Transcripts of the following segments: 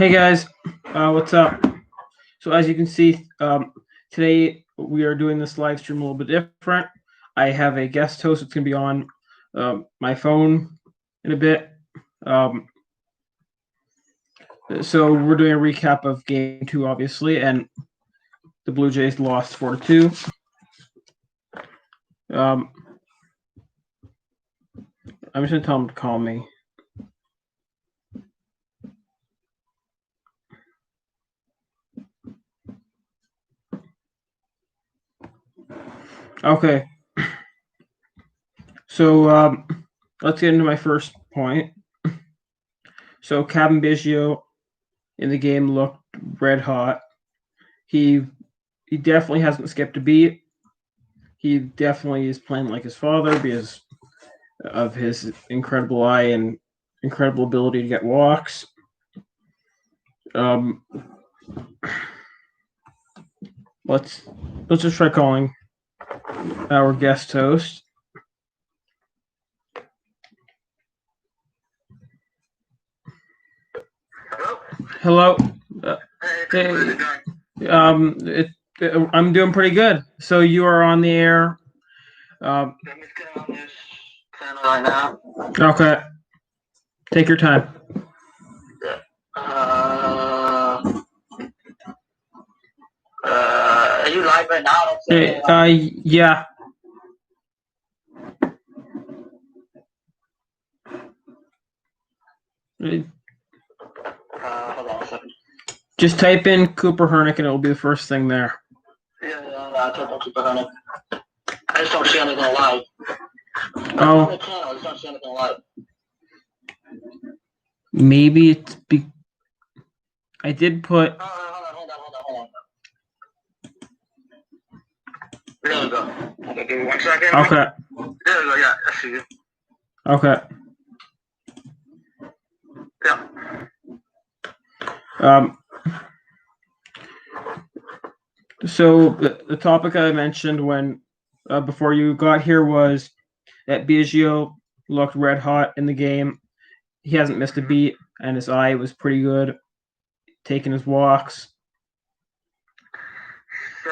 Hey guys, what's up? So as you can see, today we are doing this live stream a little bit different. I have a guest host that's going to be on my phone in a bit. So we're doing a recap of Game 2, obviously, and the Blue Jays lost 4-2. I'm just going to tell him to call me. Okay. So let's get into my first point. So Cabin Biggio in the game looked red hot. He definitely hasn't skipped a beat. He definitely is playing like his father because of his incredible eye and incredible ability to get walks. Let's just try calling our guest host. Hello. Hey. I'm doing pretty good. So you are on the air. I'm just getting on this channel right now. Okay. Take your time. Are you live right now? Yeah. Hold on a second. Just type in Cooper Hernick and it will be the first thing there. Yeah, I typed in Cooper Hernick. I just don't see anything live. Oh. On the channel, I just don't see anything live. Maybe it's I did put. Hold on. There we go. Okay, give me 1 second. Okay. There we go, yeah, I see you. Okay. Yeah. So the topic I mentioned when before you got here was that Biggio looked red hot in the game. He hasn't missed a beat, and his eye was pretty good, taking his walks. So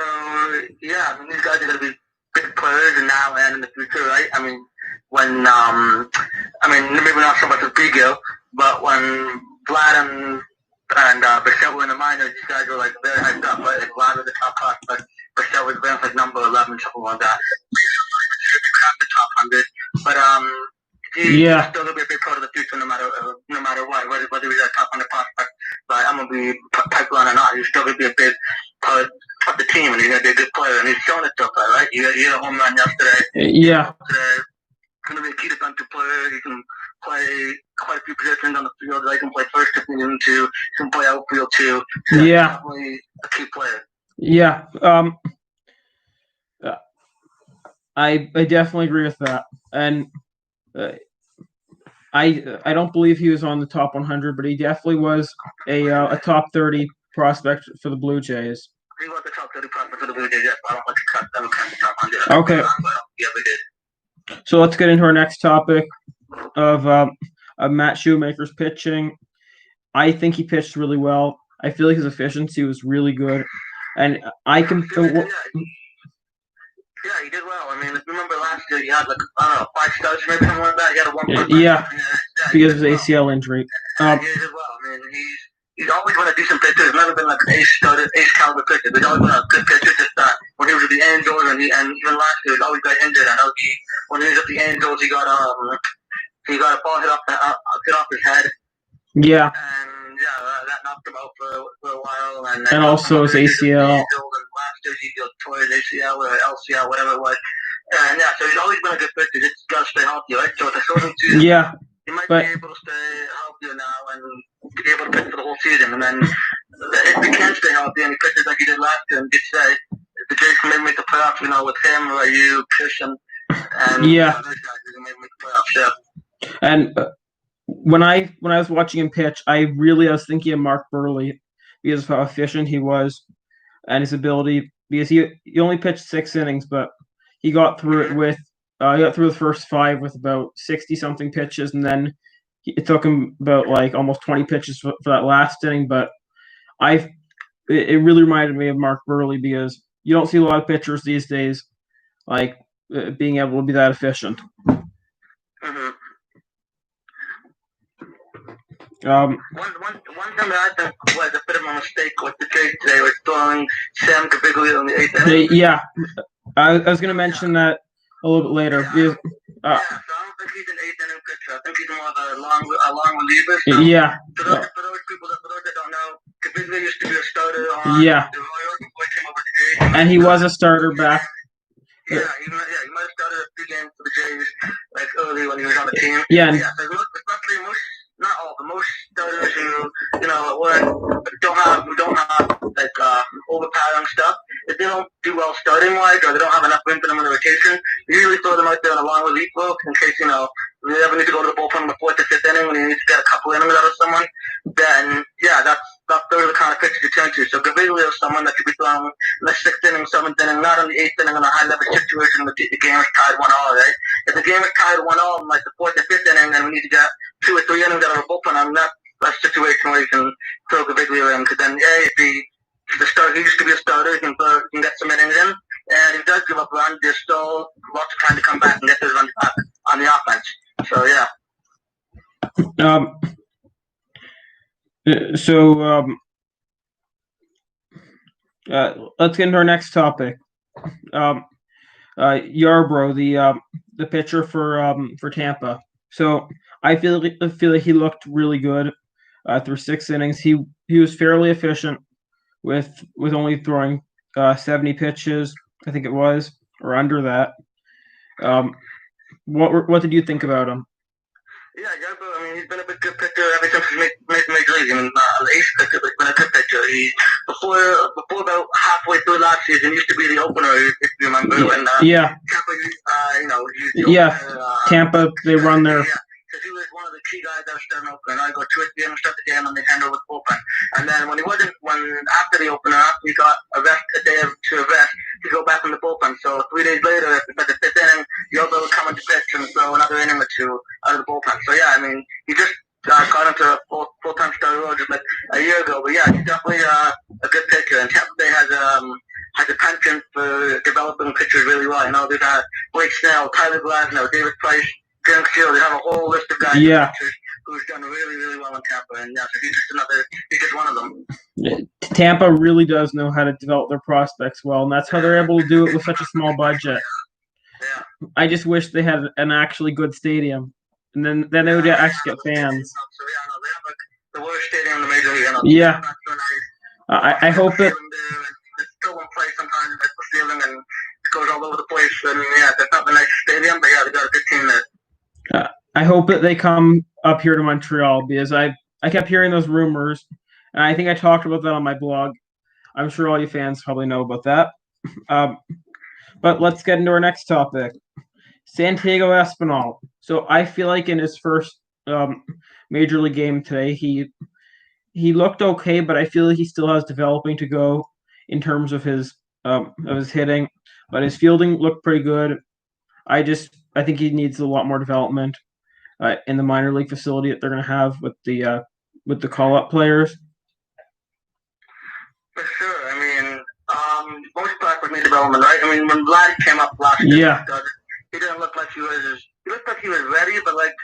yeah, I mean these guys are gonna be big players now and in the future, right? I mean when maybe not so much with Biggio, but when Vlad and Bichette were in the minors, these guys were like very hyped up, right? Like Vlad was the top prospect, Bichette was advanced like number 11, something like that. The top 100, but he's still gonna be a big part of the future, no matter what, whether he's a top 100 prospect, but I'm gonna be pipeline or not, he's still gonna be a big part of the team, and he's gonna be a good player, and he's shown it so far, right? He hit a home run yesterday. Yeah. He's gonna be a key defensive player. He can play quite a few positions on the field. He can play first if needed to. He can play outfield too. So yeah. He's definitely a key player. Yeah. I definitely agree with that, and I don't believe he was on the top 100, but he definitely was a top 30 prospect for the Blue Jays. He was the top 30 prospect for the Blue Jays. Yes, I don't want to cut them the top 100. Okay. Yeah, we did. So let's get into our next topic of Matt Shoemaker's pitching. I think he pitched really well. I feel like his efficiency was really good, and I can. Yeah, he did well. I mean, if you remember last year, he had like, I don't know, 5 starts, maybe something like that. He had a 1.5. Yeah, because of his ACL injury. He did well. I mean, he's always been a decent pitcher. He's never been like an ace caliber pitcher. He's always been a good pitcher. Just that when he was at the Angels and even last year, he always got injured. I know when he was at the Angels, he got a ball hit off his head. Yeah. And yeah, that knocked him out for a while. And also his ACL. And last year he tore his ACL or LCL, whatever it was. And yeah, so he's always been a good pitcher. Just gotta stay healthy, right? So it's a shortened season. Yeah. He might be able to stay healthier now and be able to pitch for the whole season. And then if he can stay healthy and he pitches like he did last year and gets say, the Jays can maybe make the playoffs, with him, or you, Christian, and those guys, they can maybe make the playoffs. Yeah. And when I was watching him pitch, I was thinking of Mark Burley because of how efficient he was and his ability. Because he only pitched 6 innings, but he got through it with he got through the first 5 with about 60-something pitches, and then it took him about like almost 20 pitches for that last inning, but it really reminded me of Mark Burley because you don't see a lot of pitchers these days like being able to be that efficient. Mm-hmm. Um, one thing that I think was a bit of a mistake with the Jays today was throwing Sam Gaviglio in the 8th inning. yeah, I was going to mention that a little bit later. Yeah, so I don't think he's an 8th inning pitcher. I think he's more of a long reliever. So yeah. For those that don't know, Gaviglio used to be a starter on Yeah. the Royals before he came over to the Jays. And he was a starter back. He might have started a few games for the Jays like early when he was on the team. Yeah. So especially not all, but most starters who don't have like overpowering stuff. If they don't do well starting wise, or they don't have enough room for them in the rotation, you usually throw them out there in a long relief role in case they ever need to go to the bullpen in the 4th or 5th inning when you need to get a couple innings out of someone. Then those are the kind of pitches you turn to. So Gaviglio is someone that should be thrown in the 6th inning, 7th inning, not in the 8th inning in a high level situation where the game is tied 1-1, right? If the game is tied 1-1 in like the 4th or 5th inning, then we need to get 2 or 3 innings out of a bullpen. I'm not a situation where you can throw Gaviglio in because then he used to be a starter, he can get some innings in, and if he does give up runs, there's still lots of time to come back and get those runs back on the offense. So yeah. Let's get into our next topic. Yarbrough, the pitcher for Tampa. So I feel like he looked really good through 6 innings. He was fairly efficient with only throwing 70 pitches, I think it was, or under that. What did you think about him? Yeah, Yarbrough, I mean, he's been a good pitcher ever since he made Major League. I mean, an ace pitcher, but he's been a good pitcher. Before about halfway through last season, he used to be the opener, if you remember. When, Tampa, they run their... Because he was one of the key guys that was starting opener. I go to it game, start the game, and they hand over the bullpen. And then after the opener, after he got a day to rest, to go back in the bullpen. So 3 days later, at the 5th inning, Yarbrough would come into pitch and throw another inning or 2 out of the bullpen. So yeah, I mean, he just got into a full-time starter role just like a year ago. But yeah, he's definitely a good pitcher. And Tampa Bay has a penchant for developing pitchers really well. You know, they've got Blake Snell, Tyler Glasnow, David Price, James Shield. They have a whole list of guys who's done really, really well in Tampa. And yeah, so he's just one of them. Tampa really does know how to develop their prospects well, and that's how they're able to do it with such a small budget. Yeah. I just wish they had an actually good stadium, and then they would actually get fans. So yeah, no, they have like the worst stadium in the major league. Yeah. I hope that. It's still in place sometimes, like the ceiling, and it goes all over the place. And yeah, that's not the nice stadium, but yeah, they got a good team there. I hope that they come up here to Montreal because I kept hearing those rumors, and I think I talked about that on my blog. I'm sure all you fans probably know about that. But let's get into our next topic. Santiago Espinal. So I feel like in his first major league game today, he looked okay, but I feel like he still has developing to go in terms of his hitting. But his fielding looked pretty good. I think he needs a lot more development in the minor league facility that they're going to have with the call-up players. For sure. I mean, most players need development, right? I mean, when Vlad came up last year, he didn't look like he looked like he was ready, but like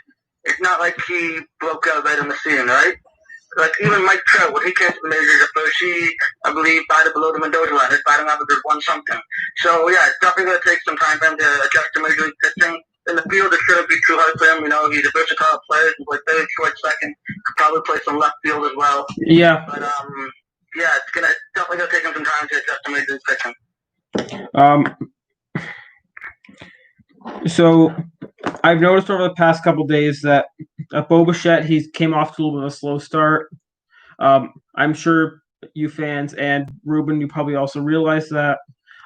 it's not like he broke out right in the scene, right? Like even Mike Trout, when he came to the majors at first, I believe, batted below the Mendoza line. His batting average was 1 something. So yeah, it's definitely going to take some time for him to adjust to major league pitching. In the field, it shouldn't be too hard for him. You know, he's a versatile player. He can play third, short, second. Could probably play some left field as well. Yeah. But yeah, it's definitely gonna take him some time to adjust to major league pitching. So I've noticed over the past couple of days that Bo Bichette, he came off to a little bit of a slow start. I'm sure you fans and Reuben, you probably also realize that.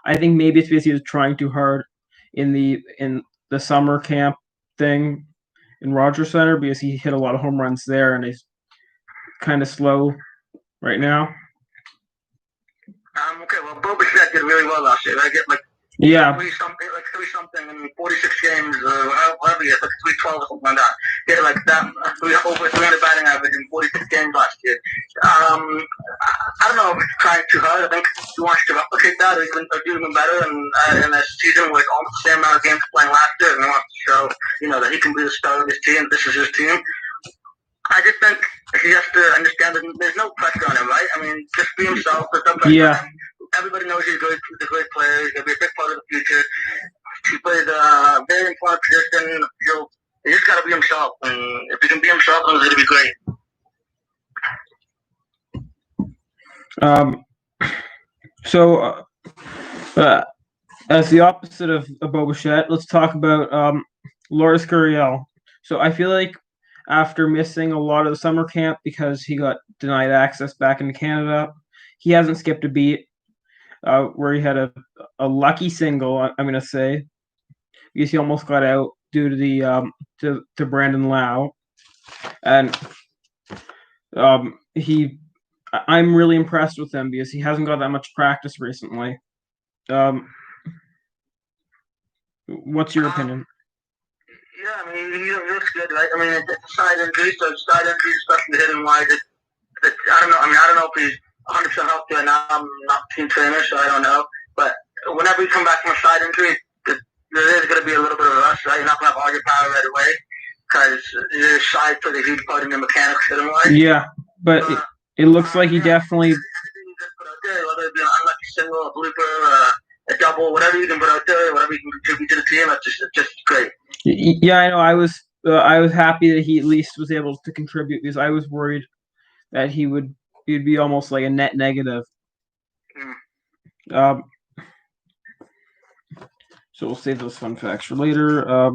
I think maybe it's because he was trying too hard in the summer camp thing in Rogers Center because he hit a lot of home runs there and he's kind of slow right now. Okay, well, Bo Bichette did really well last year. I get like 3 something in 46 games, whatever he had, like 312 or something like that. hit like that over 300 batting average in 46 games last year. I don't know if it's trying too hard. I think he wants to replicate that or do even better in a season with almost the same amount of games playing last year, and he wants to show, that he can be the star of his team. This is his team. I just think he has to understand that there's no pressure on him, right? I mean, just be himself. There's no pressure on him. Everybody knows he's a great player. He's going to be a big part of the future. He plays a very important position. He just got to be himself. And if he can be himself, then it's going to be great. As the opposite of Boba, let's talk about Lourdes Gurriel. So I feel like after missing a lot of the summer camp because he got denied access back into Canada, he hasn't skipped a beat. Where he had a lucky single, I'm going to say, because he almost got out due to the to Brandon Lau, and I'm really impressed with him because he hasn't got that much practice recently. What's your opinion? Yeah, I mean, he looks good, right? I mean, it's a side injury, so side injury, especially hitting wide. I don't know. I mean, I don't know if he's 100% healthy right now. I'm not team trainer, so I don't know. But whenever you come back from a side injury, there is going to be a little bit of a rush, right? You're not going to have all your power right away because your side plays a huge part in your mechanics hitting wide. Yeah, but it looks like he definitely. Anything you just put out there, whether it be an unlucky single, a blooper, a double, whatever you can put out there, whatever you can contribute to the team, it's just great. Yeah, I know. I was happy that he at least was able to contribute because I was worried that he'd be almost like a net negative. So we'll save those fun facts for later.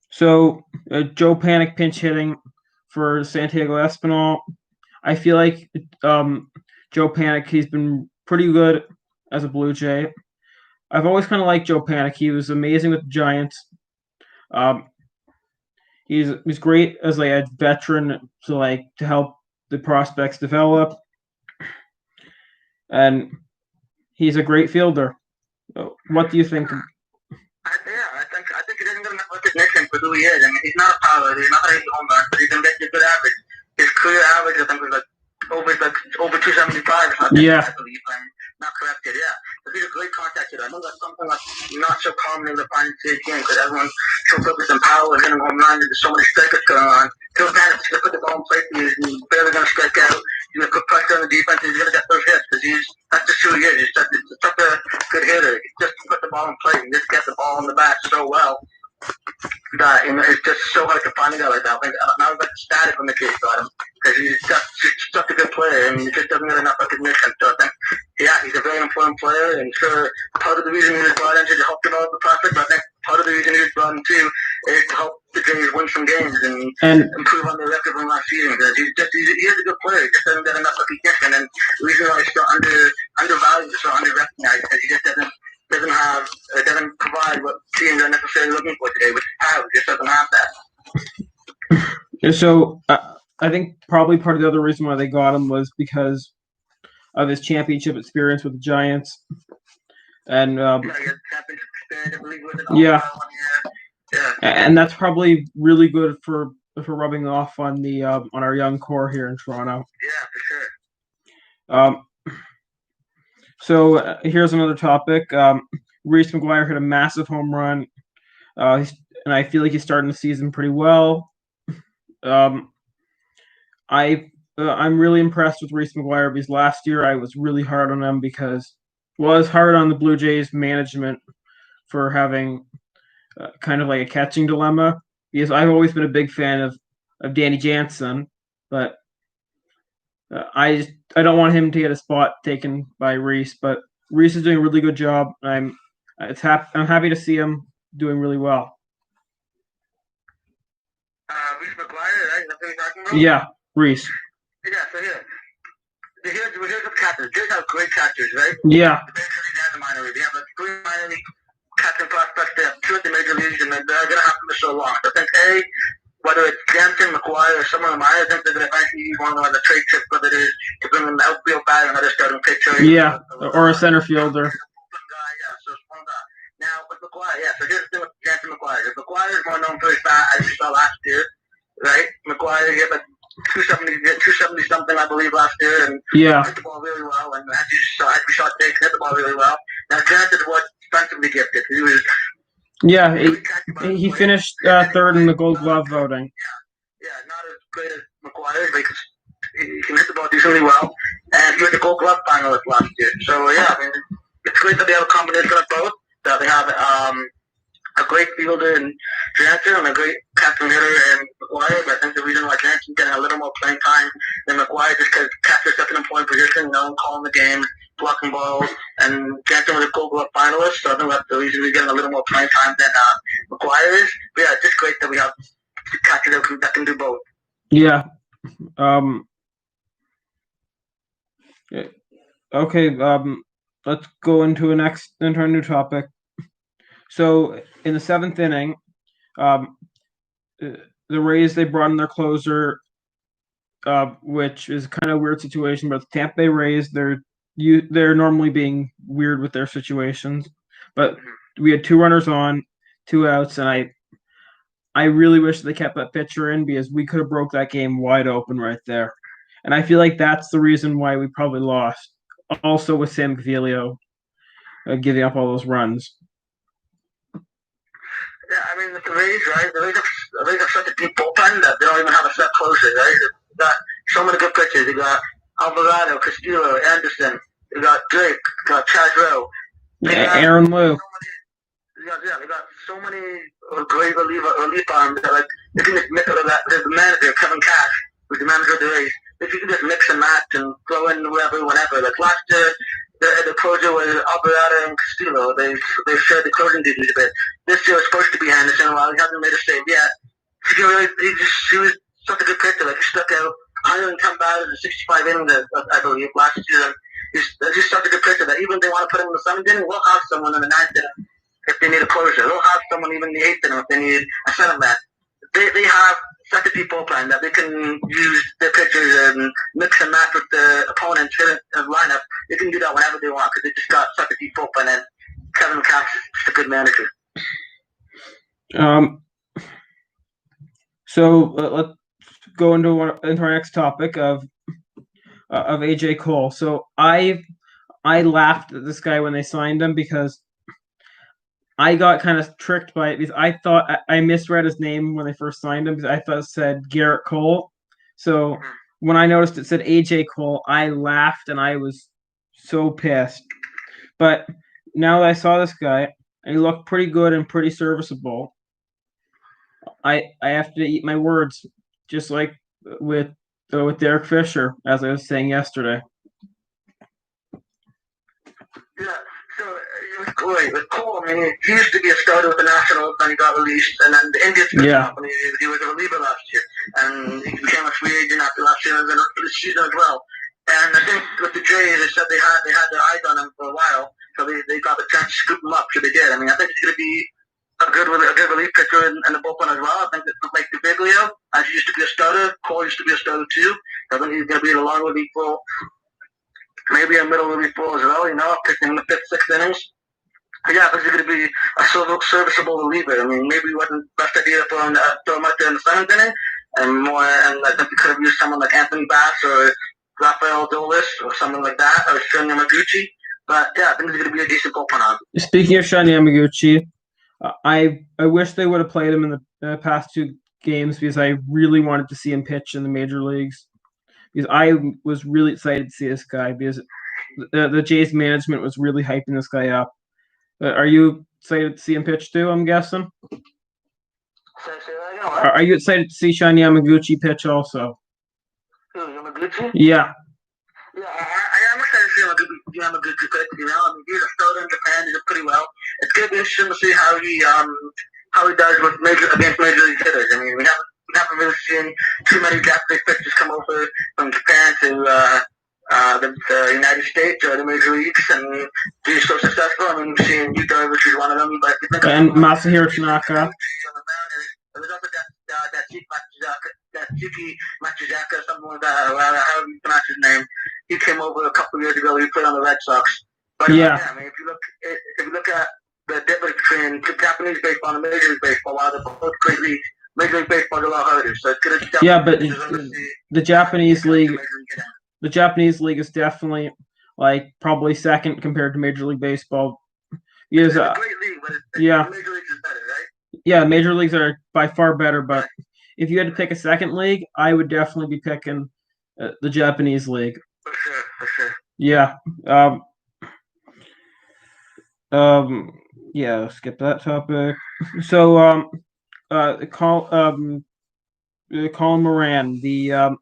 So Joe Panik pinch hitting for Santiago Espinal. I feel like Joe Panik, he's been pretty good as a Blue Jay. I've always kind of liked Joe Panik. He was amazing with the Giants. He's great as like a veteran to help the prospects develop, and he's a great fielder. What do you think? I think he doesn't get enough recognition for who he is. I mean, he's not a power. He's not a home run, but he can get you a good average. His career average, I think, was over 275 or something. Yeah. Not corrected, yeah. But he's a great contact hitter. I know that's something that's not so common in the fine stage game because everyone's so focused on power and hitting home runs. There's so many strikers going on. Joe Panik's going to put the ball in play for you. He's barely going to strike out. He's going to put pressure on the defense. He's going to get those hits because that's just who he is. He's such a good hitter. He just put the ball in play and just get the ball in the bat so well that it's just so hard to find a guy like that. I was ecstatic when the Jays got him because he's just such a good player and he just doesn't get enough recognition. So I think, yeah, he's a very important player, and sure, part of the reason he was brought in to help develop the prospect, but I think part of the reason he was brought in too is to help the Jays win some games and improve on their record from last season. Because he is a good player, he just doesn't get enough recognition, and the reason why he's still undervalued, so under-recognized, because he just doesn't provide what teams are necessarily looking for today, which is power. He just doesn't have that. So I think probably part of the other reason why they got him was because of his championship experience with the Giants, and and that's probably really good for rubbing off on the on our young core here in Toronto. Yeah, for sure. So here's another topic. Reese McGuire hit a massive home run, and I feel like he's starting the season pretty well. I'm really impressed with Reese McGuire because last year I was really hard on him because I was hard on the Blue Jays management for having kind of like a catching dilemma because I've always been a big fan of Danny Jansen, but I don't want him to get a spot taken by Reese. But Reese is doing a really good job. I'm happy to see him doing really well. Reese McGuire, right? That's what you're talking about? Yeah, Reese. Yeah, so here's the catchers. Jays have great catchers, right? Yeah. They have the minor league. They have three minor league catching prospects. They have two at the major leagues, and they're going to have them for so long. So I think, whether it's Jansen, McGuire, or someone of mine, I think they're going to eventually use one of them as a trade chip, whether it is to bring them the outfield back, another starting pitcher. Yeah, or a center fielder. So it's one guy. Now, with McGuire, so here's the thing with Jansen McGuire. If McGuire McGuire is more known for his bat, as you saw last year, right? McGuire hit like 270 something, I believe, last year, and hit the ball really well. And as we saw today, hit the ball really well. Now, granted, it was defensively gifted. He was he finished third in the Gold Glove voting. Yeah, not as great as McGuire, but he can hit the ball decently well. And he was the Gold Glove finalist last year. So, yeah, I mean, it's great that they have a combination of both. That they have a great fielder in Jansen and a great catcher hitter in McGuire. But I think the reason why Jansen's getting a little more playing time than McGuire is because catcher's such an important position, calling the game, blocking balls, and Jansen was a Gold Glove finalist, so I think that's the reason he's getting a little more playing time than McGuire is. But yeah, it's just great that we have a catcher that can do both. Yeah. Okay. Let's go into our new topic. So in the seventh inning, the Rays, they brought in their closer, which is kind of a weird situation. But the Tampa Bay Rays, they're normally being weird with their situations. But we had 2 runners on, 2 outs, and I really wish they kept that pitcher in because we could have broke that game wide open right there. And I feel like that's the reason why we probably lost. Also with Sam Gaviglio giving up all those runs. Yeah, I mean, the Rays, right? The Rays have such a deep bullpen that they don't even have a set closer, right? They got so many good pitchers. They got Alvarado, Castillo, Anderson. They got Drake, they got Chad Rowe. Aaron Liu. They got so many great relief arms that, like, they can just mix it with that. There's the manager, Kevin Cash, who's the manager of the Rays. If you can just mix and match and throw in whoever, whenever. Like last year, the closer was Alvarado and Castillo. They shared the closing duties a bit. This year was supposed to be Anderson. While he hasn't made a save yet, he was such a good pitcher. Like, he stuck out 110 batters in 65 innings, I believe, last season. He's such a good pitcher that even if they want to put him in the 7th inning, we'll have someone in the 9th inning if they need a closer. They'll have someone even in the 8th inning if they need a center man. They have such a deep bullpen that they can use their pitchers and mix and match with the opponent's lineup. They can do that whenever they want because they just got such a deep bullpen, and Kevin Cash is just a good manager. So let's go into our next topic of AJ Cole. So I laughed at this guy when they signed him because I got kind of tricked by it because I thought I misread his name when they first signed him because I thought it said Garrett Cole. So when I noticed it said AJ Cole, I laughed and I was so pissed. But now that I saw this guy, and he looked pretty good and pretty serviceable, I have to eat my words, just like with Derek Fisher, as I was saying yesterday. Yeah. So with Cole, I mean, he used to be a starter with the Nationals, then he got released, and then the Indians picked him up, and he was a reliever last year, and he became a free agent after last year and then this season as well. And I think with the Jays, they said they had their eyes on him for a while, so they got the chance to scoop him up, so they did. I mean, I think he's going to be a good relief pitcher in the bullpen as well. I think that like Gaviglio, as he used to be a starter, Cole used to be a starter too. I think he's going to be in a long relief role. Maybe a middle relief role as well, pitching in the 5th, 6th innings. But yeah, this is going to be a serviceable reliever. I mean, maybe it wasn't the best idea to throw him out there in the 7th inning, and I think we could have used someone like Anthony Bass or Rafael Dolis or someone like that, or Shun Yamaguchi. But yeah, I think it's going to be a decent bullpen on. Speaking of Shun Yamaguchi, I wish they would have played him in the past 2 games because I really wanted to see him pitch in the major leagues. Because I was really excited to see this guy because the Jays management was really hyping this guy up. Are you excited to see him pitch too, I'm guessing? Are you excited to see Shun Yamaguchi pitch also? Yamaguchi? Yeah. Yeah, I am excited to see Yamaguchi pitch, I mean, he's a starter in Japan, he did pretty well. It's going to be interesting to see how he does against major league hitters. I mean, we haven't really seen too many Japanese pitchers come over from Japan to the United States or the major leagues and be so successful. I mean, we've seen Yu Darvish is one of them, but and Masahiro Tanaka. There's also that Tsuki Machizaka, something like that, however you pronounce his name. He came over a couple of years ago. He played on the Red Sox. But yeah, I mean, if you look at the difference between Japanese baseball and Major League Baseball. While they're both great leagues, Major League Baseball is a lot harder. So it's gonna definitely the Japanese league, the Japanese league is definitely like probably second compared to Major League Baseball. It's a great league, but Major Leagues is better, right? Yeah, Major Leagues are by far better, but if you had to pick a second league, I would definitely be picking the Japanese league. For sure. Yeah. Yeah, skip that topic. So, Colin Moran, the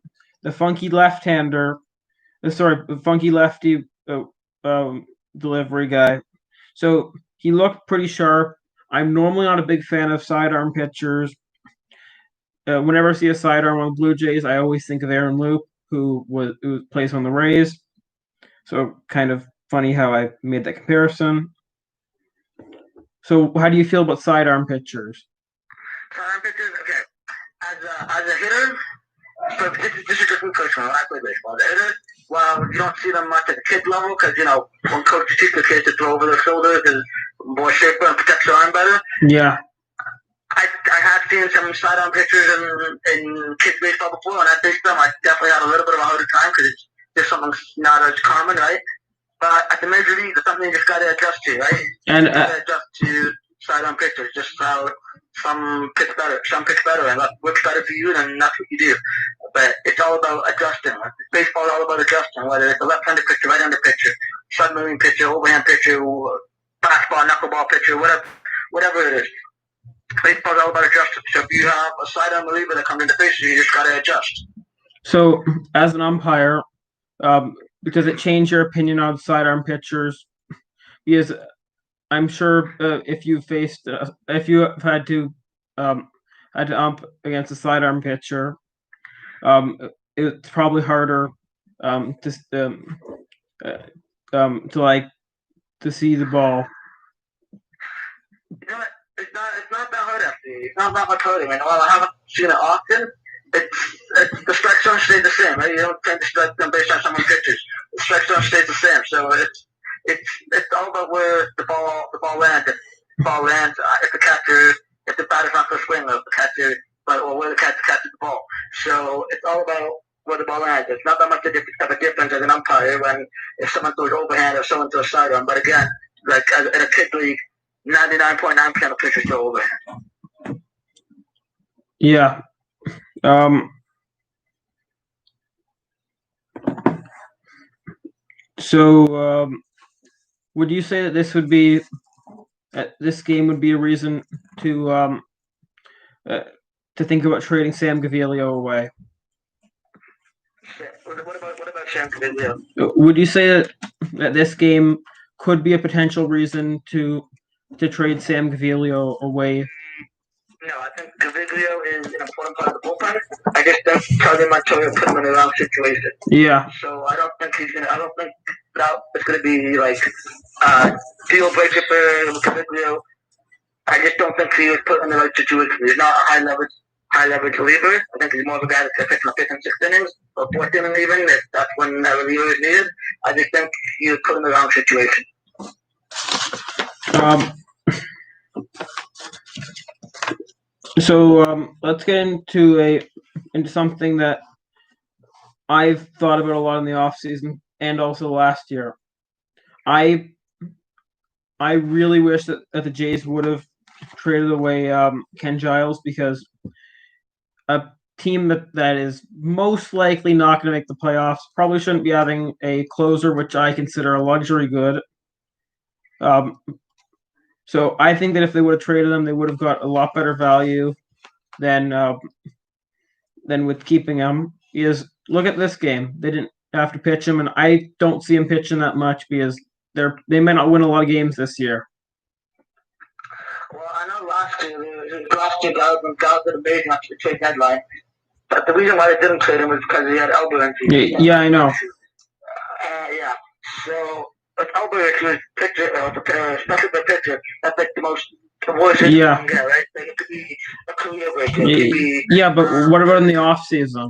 funky left-hander, the funky lefty delivery guy. So he looked pretty sharp. I'm normally not a big fan of sidearm pitchers. Whenever I see a sidearm on the Blue Jays, I always think of Aaron Loop, who plays on the Rays. So kind of funny how I made that comparison. So how do you feel about sidearm pitchers? Sidearm pitchers, okay. As a hitter, so this is just me personally. When I play baseball, as a hitter, well, you don't see them much at the kid level because when coaches teach the kids to throw over their shoulders and more shaper and protect their arm better. Yeah. I have seen some sidearm pitchers in kids baseball before, and I faced them. I definitely had a little bit of a harder time because it's just something not as common, right? But at the major league, it's something you just got to adjust to, right? And you got to adjust to sidearm pitchers, just how some pitch better, and what works better for you, then that's what you do. But it's all about adjusting. Baseball is all about adjusting, whether it's a left-handed pitcher, right-handed pitcher, submarine pitcher, overhand pitcher, fastball, knuckleball pitcher, whatever it is. Baseball is all about adjusting. So if you have a sidearm reliever that comes into face, you just got to adjust. So as an umpire, does it change your opinion on sidearm pitchers? Because I'm sure if you had to ump against a sidearm pitcher, it's probably harder to see the ball. It's not that hard actually. It's not that much harder. And while I haven't seen it often, it's the strike zone stays the same, right? You don't tend to strike them based on someone's pitches. The strike zone stays the same. So it's all about where the ball lands. If the ball lands, if the batter's not going to swing, or if the catcher, or where the catcher catches the ball. So it's all about where the ball lands. It's not that much of a difference as an umpire if someone throws overhand or someone throws sidearm. But again, like in a kid league, 99.9% of pitchers throw overhand. Yeah. So, would you say that this game would be a reason to think about trading Sam Gaviglio away? What about Sam Gaviglio? Would you say that this game could be a potential reason to trade Sam Gaviglio away? No, I think Gaviglio is an important part of the bullpen. I just think Charlie Montoya put him in the wrong situation. Yeah. So I don't think that it's gonna be like deal breaker for Gaviglio. I just don't think he was put in the right situation. He's not a high leverage reliever. I think he's more of a guy that's gonna pitch in the fifth and sixth innings or fourth inning even. That's when that reliever is needed. I just think he was put in the wrong situation. So let's get into something that I've thought about a lot in the offseason and also last year. I really wish that the Jays would have traded away Ken Giles, because a team that is most likely not going to make the playoffs probably shouldn't be having a closer, which I consider a luxury good. So I think that if they would have traded him, they would have got a lot better value than with keeping him. Because look at this game; they didn't have to pitch him, and I don't see him pitching that much because they may not win a lot of games this year. Well, I know last year guys did amazing after the trade deadline, but the reason why they didn't trade him was because he had elbow injury. Yeah, I know. Yeah, so. But Albert was especially the pitcher, that's like the worst injury you can get, right? Like it could be a career break. Yeah, but what about in the off season?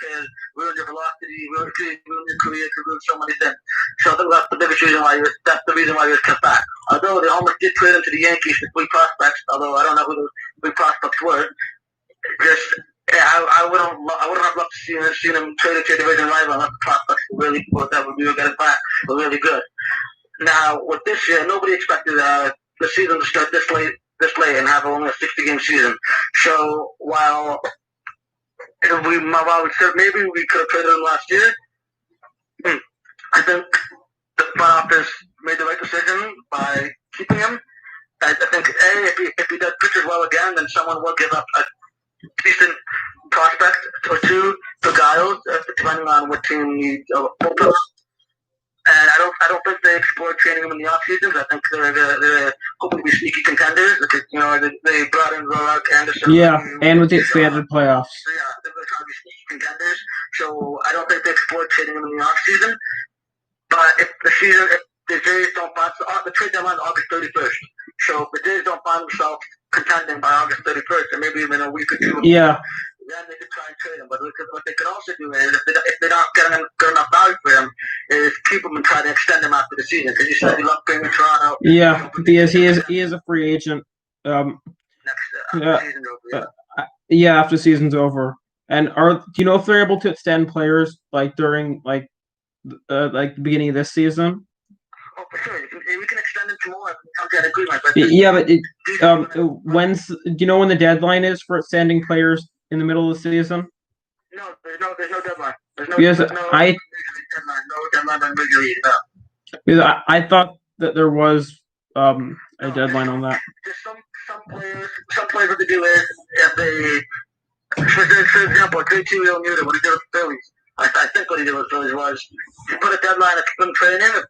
can ruin your velocity, ruin your career, can ruin so many things. So I think that's the biggest reason why he was kept back. Although they almost did trade him to the Yankees for 3 prospects, although I don't know who those 3 prospects were. Just yeah, I wouldn't have loved to see him traded to a division rival unless the prospects were really good that we were getting back were really good. Now with this year, nobody expected the season to start this late and have only a 60-game season. So while maybe we could have traded him last year, I think the front office made the right decision by keeping him. I think if he does pitch as well again, then someone will give up a decent prospect or two to Giles, depending on what team needs a bullpen. And I don't think they explored training him in the off seasons. I think they're hoping to be sneaky contenders because they brought in Rorak Anderson. Yeah, and with the expanded playoffs. So yeah, they're trying to be sneaky contenders. So I don't think they explored trading him in the off season. But if the Jays don't find the trade deadline is August 31st. So if the Jays don't find themselves contending by August 31st, or maybe even a week or two, then they could try and trade him. But what they could also do is, if they're not getting good enough value for him, is keep him and try to extend him after the season. Because you said you love playing in Toronto. Yeah, because he is a free agent. After the season's over. Yeah, after the season's over. And do you know if they're able to extend players like during the beginning of this season? Oh, for sure. We can extend it to more if we come to an agreement. But do you know when the deadline is for extending players in the middle of the season? No, there's no deadline. There's no deadline on Major League. No. Because I thought that there was a deadline on that. Just some players what they do is if they, for example, J.T. Realmuto, what he did with the Phillies. I think what he did with the Phillies was he put a deadline at spring training. If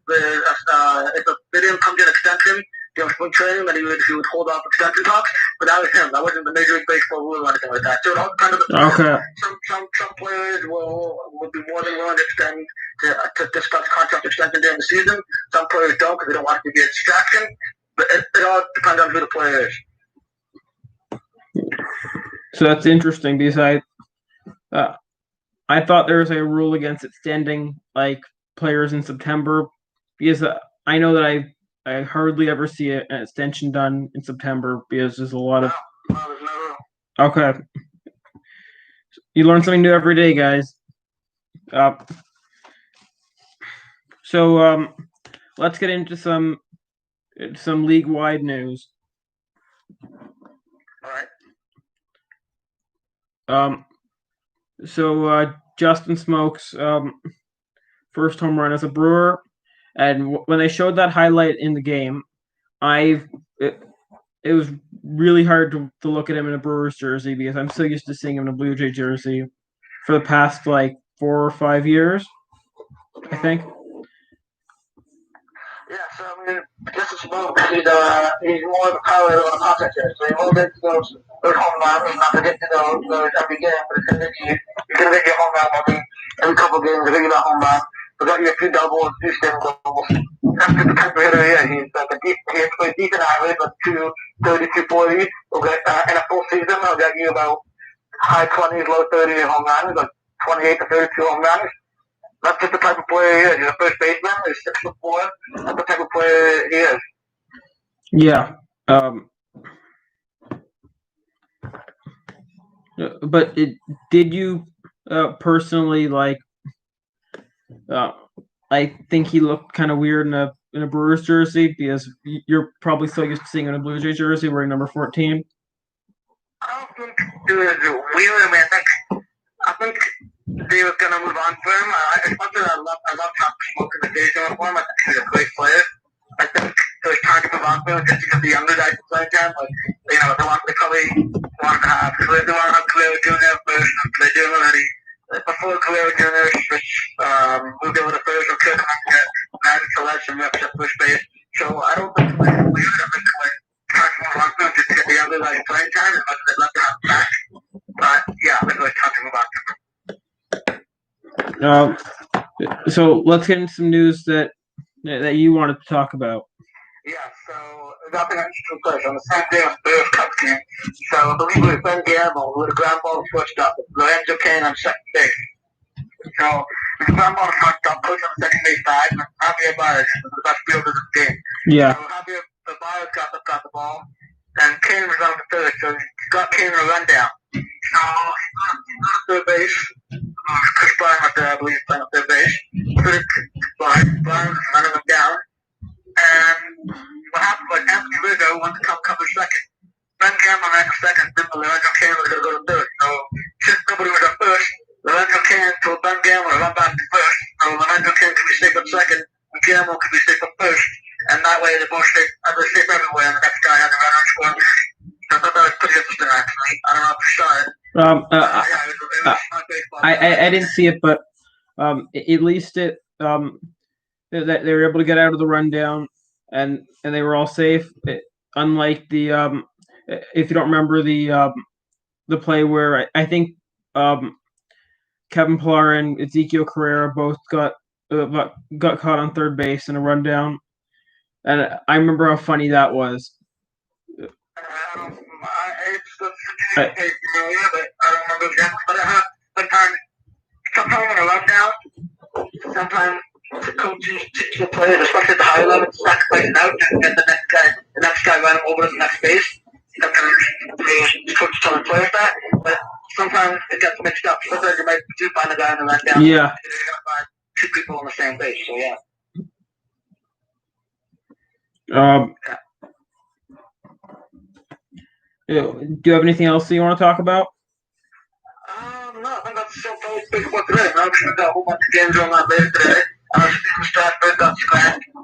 they didn't come to an extension during spring training, then he would hold off extension talks. But that was him. That wasn't the Major League Baseball rule or anything like that. So it all depends on the player. Okay. Some players will be more than willing to extend to discuss contract extension during the season. Some players don't because they don't want it to be a distraction. But it all depends on who the player is. So that's interesting because I thought there was a rule against extending players in September because I know that I hardly ever see an extension done in September because there's a lot of. No, there's no rule. Okay. You learn something new every day, guys. So let's get into some league-wide news. All right. So Justin Smoak's first home run as a Brewer, and when they showed that highlight in the game, it was really hard to look at him in a Brewers jersey because I'm so used to seeing him in a Blue Jay jersey for the past 4 or 5 years, I think. Yeah, so I mean, Justin Smoak, he's more of a power on a contact hitter, so he won't get to those home runs. He's not going to get to those every game, but it's going to get you a home run every couple of games. He's going to get a home run. He'll get you a few doubles, 2 singles. That's the type of hitter he is. He's a decent average, like 230, 240. He'll get, in a full season, he'll get you about high 20s, low 30s home runs, like 28 to 32 home runs. That's just the type of player he is. He's a first baseman. He's 6'4". That's the type of player he is. Yeah. But did you personally I think he looked kind of weird in a Brewers jersey because you're probably so used to seeing him in a Blue Jay jersey wearing number 14. I don't think it was weird. I mean, I think they were going to move on for him. I love how Smoke in the days going for him. I think he's a great player. I think it was time to move on for him just because the younger guys are playing time. They probably want to have Cleo Jr. first, and they do already. Before Cleo Jr. moved over to first, or took Magic Celeste and reps at first base. So I don't think it was weird. I think time to move on for him just to get the younger guys playing time. I'd love to have him back. But yeah, I think it was time to move on for him. So let's get into some news that you wanted to talk about. Yeah, so nothing interesting place on the same day as the Bears Cup game. So I believe it was Ben Gamble who had a ground ball to shortstop. Lorenzo Kane on second base. So if I'm on the front, I'll push on the second base side, and Javier Baez is the best fielder of the game. Yeah. So Javier Baez got the ball, and Kane was on the third, so he got Kane a rundown. So he got third base. Chris Bryan was there, I believe, playing third base. Put it Bryan was running him down, and what happened was Anthony Rizzo wanted to come cover second. Ben Gamble ran to second, then Lorenzo Kane was going to go to third. So since nobody was at first, Lorenzo Kane told Ben Gamble to run back to first. So Lorenzo Kane could be safe at second, and Gamble could be safe at first. And that way they're both safe everywhere, and the next guy had to run on score. So I thought that was pretty interesting, actually. I don't know if you saw it. I didn't see it, but at least that they were able to get out of the rundown, and they were all safe. Unlike the if you don't remember the play where I think Kevin Pillar and Ezekiel Carrera both got caught on third base in a rundown, and I remember how funny that was. It's but I don't remember exactly. But sometimes in a rundown, sometimes the coaches teach the players, especially at the high level, sacrificing out and get the next guy running over to the next base. Sometimes the coach tell the players that, but sometimes it gets mixed up. Sometimes you might do find a guy in the rundown. Yeah. You're gonna find two people on the same base. So yeah. Do you have anything else that you want to talk about? No, I think that's so big for today. I'm sure got a whole bunch of games on my list today. Steven Strasburg got scratched from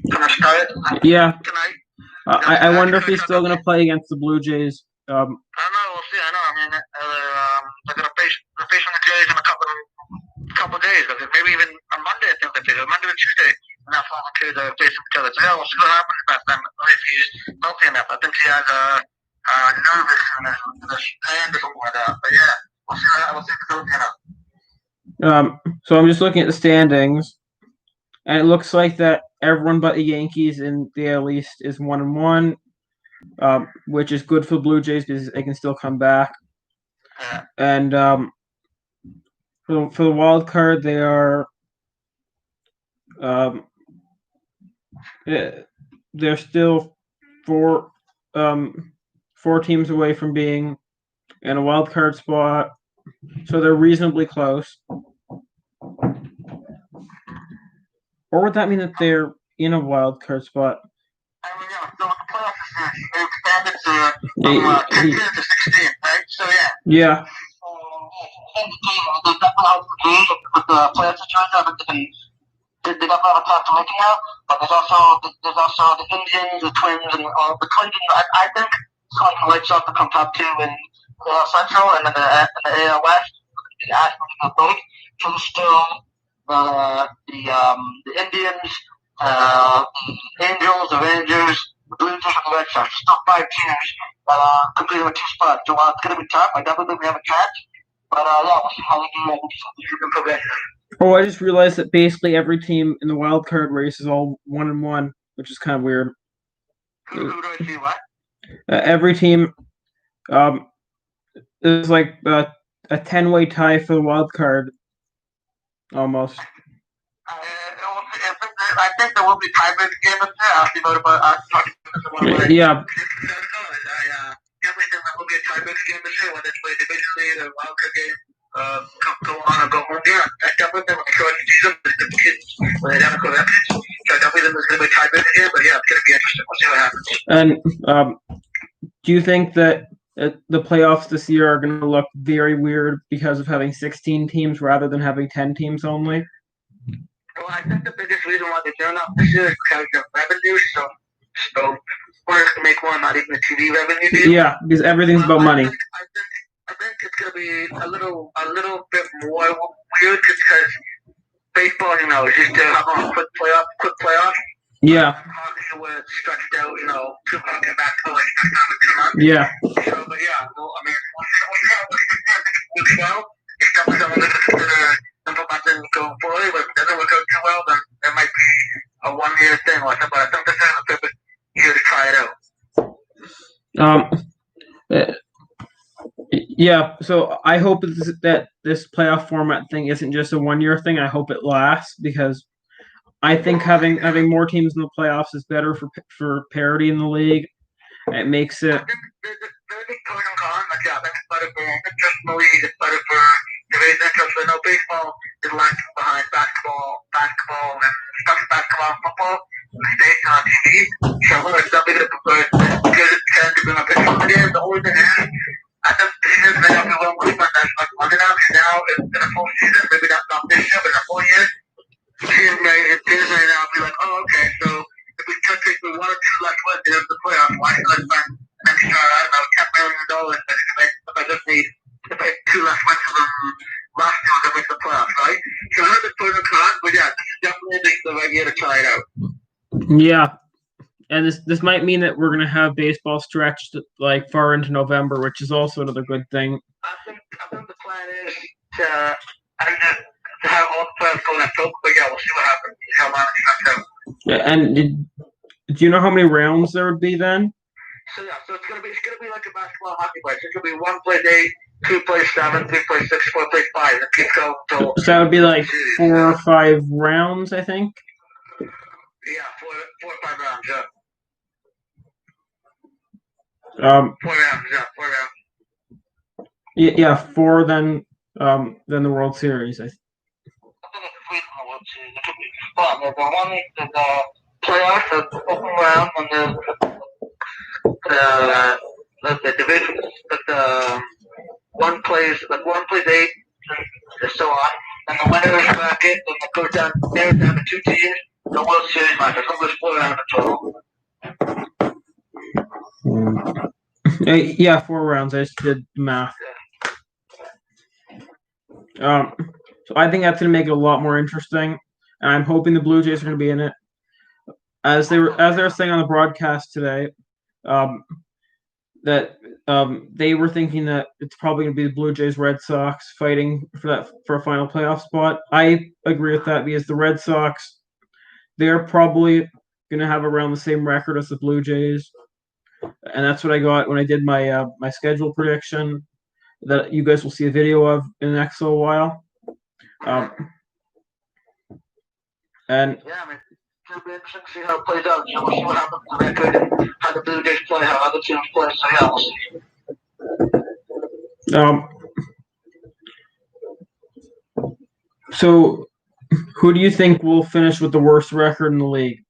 the start tonight. I wonder if he's still going to play against the Blue Jays. I don't know. We'll see. I know. I mean, they're going to face the Jays in a couple of days. Maybe even on Monday. I think they face Monday or Tuesday. And that's when the two are facing each other. So yeah, we'll see what happens next time. If he's healthy enough. I think he has nervous in his hand or something like that. But yeah, we'll see if he's healthy enough. So I'm just looking at the standings, and it looks like that everyone but the Yankees in the AL East is 1-1, which is good for the Blue Jays because they can still come back. Yeah. And for the wild card, they are they're still four teams away from being in a wild card spot, so they're reasonably close. Or would that mean that they're in a wild card spot? I mean, yeah, so the playoffs they expanded from 10 to 16, right? So yeah. Yeah. They definitely have to be with the playoff situation. I think they definitely have a path to making now. But there's also the Indians, the Twins, and the Twins. I think Scotland and White Sox to come top two in the Central, and then the AL West. The Astros got both. So there's still the Indians, the Angels, the Rangers, the Blue Jays, and the Red Sox. Still 5 teams that are competing with 2 spots. So it's going to be tough. I definitely think we have a chance. But yeah, we'll see how they do. We'll see progress. Oh, I just realized that basically every team in the wild card race is all 1-1, which is kind of weird. Who do I see what? Every team is like a 10-way tie for the wild card, almost. I think there will be tiebreak game up there. I'll see about yeah. Definitely think there will be a tiebreak game this year, whether it's played divisionally or wild card game. Go on or go home. Yeah, I definitely think the short season the kids when they have a correct. So I definitely think there's going to be a tiebreak game, but yeah, it's going to be interesting. We'll see what happens. And do you think that the playoffs this year are going to look very weird because of having 16 teams rather than having 10 teams only? Well, I think the biggest reason why they're doing that this year is because of revenue. So we're going to make one, not even the TV revenue deal. Yeah, because everything's about money. I think it's going to be a little bit more weird because baseball, is just having a quick playoff. Yeah. Hockey where it's stretched out, 2 months and back to like 2 months. Yeah. So, but yeah, well, I mean, we'll see how it works well. It's definitely something to consider implementing going forward. But if it doesn't work out too well, then there might be a 1-year thing or something. But I think this is a perfect year to try it out. Yeah, so I hope that this playoff format thing isn't just a 1 year thing. I hope it lasts because I think having more teams in the playoffs is better for parity in the league. It makes it. I think there's a pros and cons. Like, yeah, I think it's better for interest in the league. It's better for today's interest. I know baseball is lagging behind basketball, and especially basketball and football. The states on TV. So it's definitely going to prefer because it tends to bring up interest again. The only thing is, I think the season may not be well moved, but that's like underdogs now in a full season. Maybe not this year, but in a full year. Teams may now be like, oh, okay, so if we just take the 1 or 2 left wins in the playoffs, why should I spend an extra, I don't know, $10 million if I just need to pick 2 left wins from last year to make the playoffs, right? So I heard the pros and cons, but yeah, this is definitely the right year to try it out. Yeah, and this might mean that we're gonna have baseball stretched like far into November, which is also another good thing. I think the plan is to, I think to have all the players go in October, but yeah, we'll see what happens. See how long it comes out. Yeah, and do you know how many rounds there would be then? So yeah, so it's gonna be like a basketball hockey play. So it's gonna be 1 plays 8, 2 plays 7, 3 plays 6, 4 plays 5. And it keeps going until. So that would be like 4 or 5 rounds, I think. Yeah, 4 or 5 rounds. Yeah. 4 rounds. Yeah, 4 rounds. Yeah, 4 then the World Series. I think it's 3 from the World Series. It could be fun. There's the playoffs, the open round, and the divisions. But the one plays 8, and so on. And the winners bracket, and it goes down there down to 2 teams. The World Series match. I think there's 4 rounds in total. Yeah, 4 rounds. I just did math. So I think that's going to make it a lot more interesting, and I'm hoping the Blue Jays are going to be in it. As they were saying on the broadcast today, that they were thinking that it's probably going to be the Blue Jays Red Sox fighting for a final playoff spot. I agree with that because the Red Sox, they're probably going to have around the same record as the Blue Jays, and that's what I got when I did my my schedule prediction that you guys will see a video of in the next little while. And yeah, I mean, it'll be interesting to see how it plays out. You know, we'll see what happens to the record and how the Blue Jays play, how other teams play. So yeah, we'll see. So, who do you think will finish with the worst record in the league?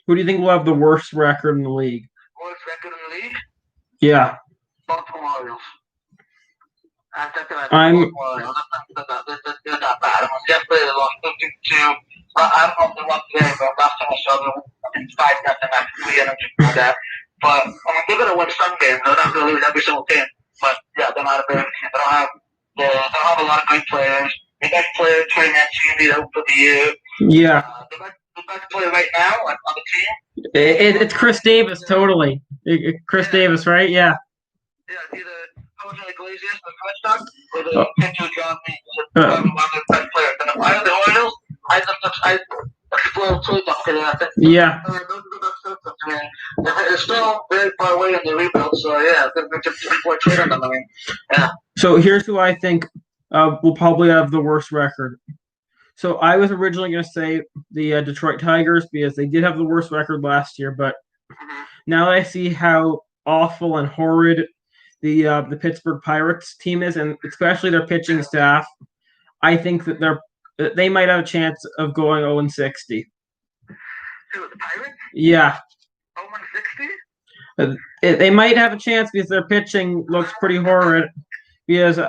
Who do you think will have the worst record in the league? Worst record in the league? Yeah. Baltimore Orioles. I think that I'm. they're not bad. I mean, yesterday they lost 52. I don't know if they won today, but last time I saw them, it's 5-0 after 3 innings and that. But I mean, they're gonna win some games. They're not gonna lose every single game. But yeah, they're not a bad team. They don't have a lot of great players. The best player, Trey Mancini, out for the year. Yeah. The best player right now on the team. It's Chris Davis, totally. Chris Davis, right? Yeah. Yeah, either Jose Iglesias, the shortstop, or the pitcher John Means. One of the best players. And if I had the Orioles, I'd explode Cleveland today. I think. Yeah. Those are the best systems. I mean, it's still very far away in the rebuild, so yeah, it's just before trading them. I mean, yeah. So here's who I think will probably have the worst record. So I was originally going to say the Detroit Tigers because they did have the worst record last year, but now that I see how awful and horrid the Pittsburgh Pirates team is, and especially their pitching staff, I think that they might have a chance of going 0-60. Who, the Pirates? Yeah. 0-60? They might have a chance because their pitching looks pretty horrid. Because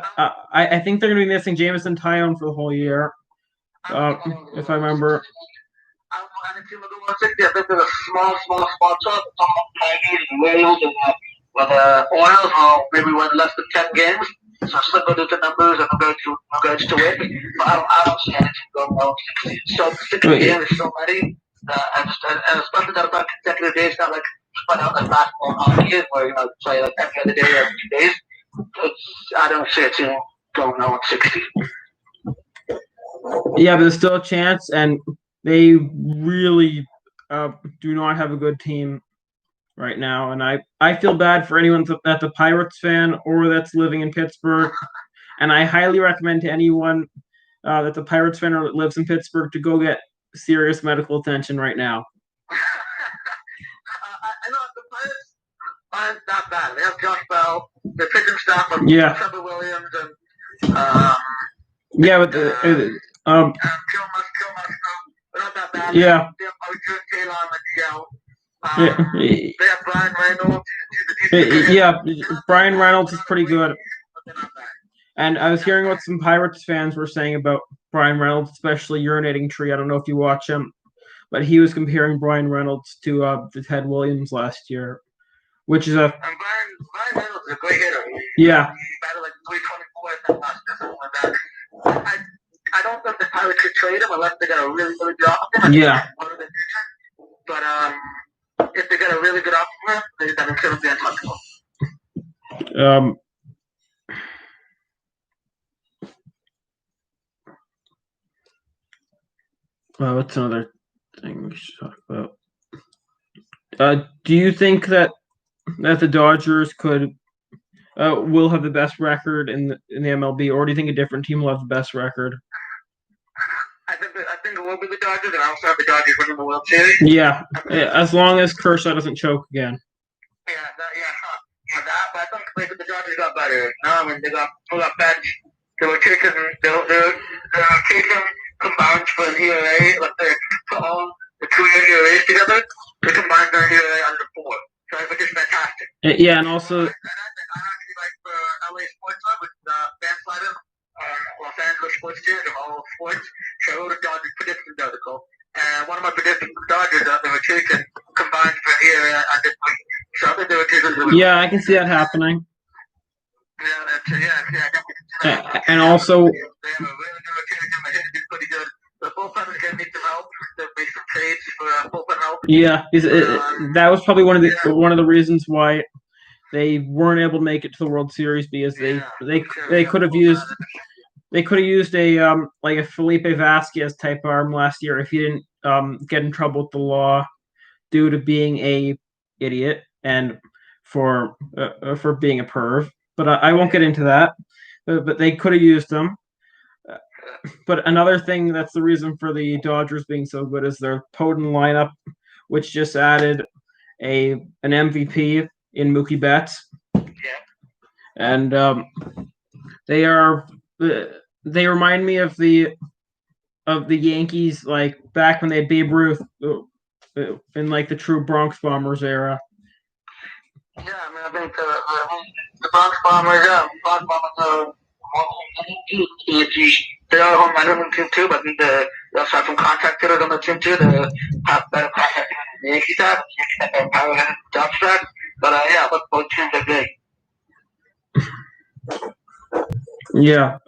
I think they're going to be missing Jameson Taillon for the whole year, if I remember. I think there's a small chance. Tigers and Wales and Orioles will maybe win less than 10 games. So similar to the numbers and regards to it. But I don't see anything going well. So 60 games is so many. And especially that about consecutive days, not like spread out like basketball and hockey, where you play like every other day or every 2 days. I don't see a team going 0-60. Yeah, but there's still a chance, and they really do not have a good team. right now, and I feel bad for anyone that's a Pirates fan or that's living in Pittsburgh, and I highly recommend to anyone that's a Pirates fan or that lives in Pittsburgh to go get serious medical attention right now. I know the Pirates aren't that bad. They have Josh Bell, the pitching staff of Trevor Williams, and yeah, but Kill they're not that bad. Yeah. They have Taylor on the show. They have Brian Reynolds. Yeah, Brian Reynolds is pretty good. And I was hearing what some Pirates fans were saying about Brian Reynolds, especially Urinating Tree. I don't know if you watch him, but he was comparing Brian Reynolds to Ted Williams last year, which is And Brian Reynolds is a great hitter. Yeah. He batted like 324 last season, something like that. I don't think the Pirates should trade him unless they got a really, really good offer. Yeah. But if they got a really good offer, then it shouldn't be untouchable. What's another thing we should talk about? Do you think that the Dodgers will have the best record in the MLB, or do you think a different team will have the best record? I think it will be the Dodgers, and I also have the Dodgers winning the World Series. Yeah, as long as Kershaw doesn't choke again. Yeah, that. But I think the Dodgers got better. I mean, they got bench. They were taking combined for an ERA, like they put all the 2 year ERAs together. They combined their ERA under 4. So it was just fantastic. Yeah, and also. I actually like the LA Sports Club with Dan Snyder, Los Angeles Sports Teams of all sports. So I wrote a Dodgers predictions article. And one of my predictions for the Dodgers that they were taking combined for an ERA under 3. So I think they were taking. Yeah, I can see that happening. Yeah. And also. They have a really good rotation. My hitters is pretty good. The bullpen is going to need some help. They'll make some trades for bullpen help. Yeah, that was probably one of the reasons why they weren't able to make it to the World Series, because they could have used a like a Felipe Vasquez type arm last year if he didn't get in trouble with the law due to being a idiot and for being a perv. But I won't get into that. But they could have used them. But another thing that's the reason for the Dodgers being so good is their potent lineup, which just added an MVP in Mookie Betts. Yeah. And they remind me of the Yankees, like back when they had Babe Ruth in like the true Bronx Bombers era. Yeah, I mean, I think the Bronx Bombers are they are home run on the team too, but I think they also have some contact hitters on the team too. They have better contact than the Yankees have. And power hitters, job track. But yeah, but both teams are big. Yeah.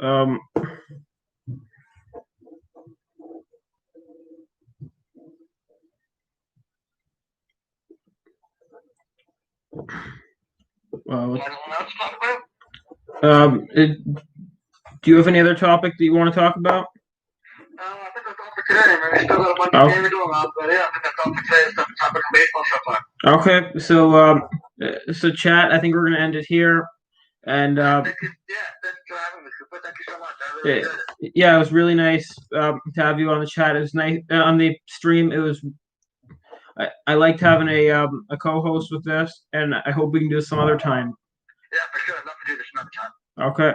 Anything else to talk about? Do you have any other topic that you want to talk about? I think that's all for today, man. We still got a bunch of games going on, but yeah, I think that's all for today. Stuff that's happening in baseball so far. Okay, so chat, I think we're gonna end it here. And thanks for having me, Cooper. Thank you so much. I really enjoyed it. Yeah, it was really nice to have you on the chat. It was nice on the stream. It was. I liked having a co-host with this, and I hope we can do this some other time. Yeah, for sure. I'd love to do this another time. Okay.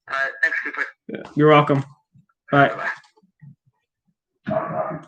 All right. Thanks, Cooper. Yeah, you're welcome. Bye. Bye-bye.